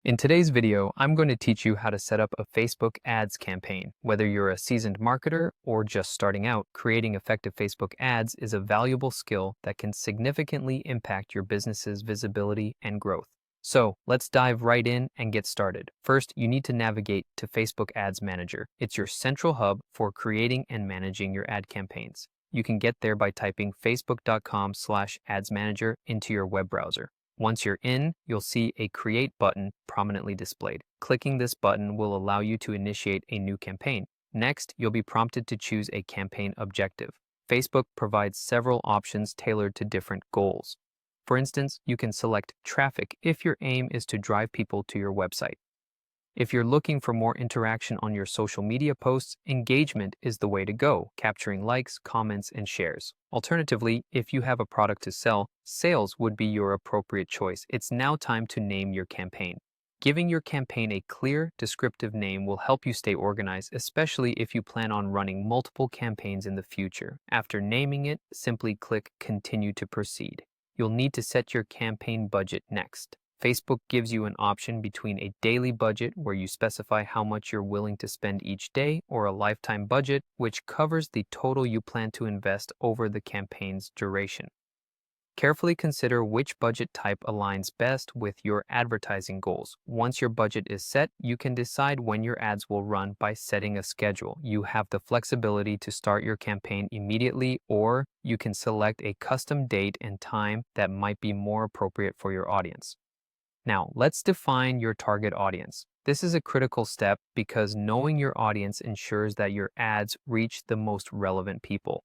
In today's video, I'm going to teach you how to set up a Facebook ads campaign. Whether you're a seasoned marketer or just starting out, creating effective Facebook ads is a valuable skill that can significantly impact your business's visibility and growth. So let's dive right in and get started. First, you need to navigate to Facebook Ads Manager. It's your central hub for creating and managing your ad campaigns. You can get there by typing facebook.com/adsmanager into your web browser. Once you're in, you'll see a Create button prominently displayed. Clicking this button will allow you to initiate a new campaign. Next, you'll be prompted to choose a campaign objective. Facebook provides several options tailored to different goals. For instance, you can select traffic if your aim is to drive people to your website. If you're looking for more interaction on your social media posts, engagement is the way to go, capturing likes, comments, and shares. Alternatively, if you have a product to sell, sales would be your appropriate choice. It's now time to name your campaign. Giving your campaign a clear, descriptive name will help you stay organized, especially if you plan on running multiple campaigns in the future. After naming it, simply click Continue to proceed. You'll need to set your campaign budget next. Facebook gives you an option between a daily budget where you specify how much you're willing to spend each day, or a lifetime budget, which covers the total you plan to invest over the campaign's duration. Carefully consider which budget type aligns best with your advertising goals. Once your budget is set, you can decide when your ads will run by setting a schedule. You have the flexibility to start your campaign immediately, or you can select a custom date and time that might be more appropriate for your audience. Now, let's define your target audience. This is a critical step because knowing your audience ensures that your ads reach the most relevant people.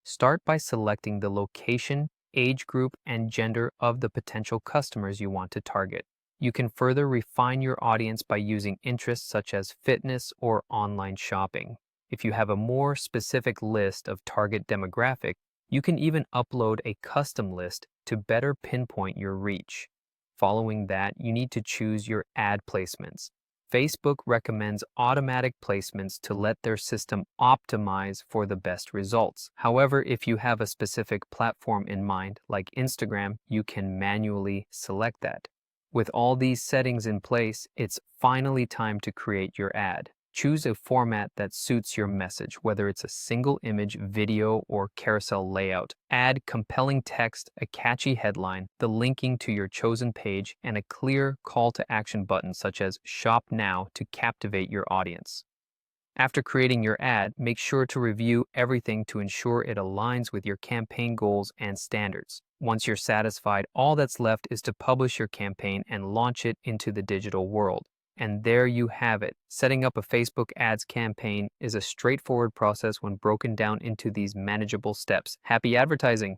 Start by selecting the location, age group, and gender of the potential customers you want to target. You can further refine your audience by using interests such as fitness or online shopping. If you have a more specific list of target demographic, you can even upload a custom list to better pinpoint your reach. Following that, you need to choose your ad placements. Facebook recommends automatic placements to let their system optimize for the best results. However, if you have a specific platform in mind, like Instagram, you can manually select that. With all these settings in place, it's finally time to create your ad. Choose a format that suits your message, whether it's a single image, video, or carousel layout. Add compelling text, a catchy headline, the linking to your chosen page, and a clear call to action button such as Shop Now to captivate your audience. After creating your ad, make sure to review everything to ensure it aligns with your campaign goals and standards. Once you're satisfied, all that's left is to publish your campaign and launch it into the digital world. And there you have it. Setting up a Facebook ads campaign is a straightforward process when broken down into these manageable steps. Happy advertising!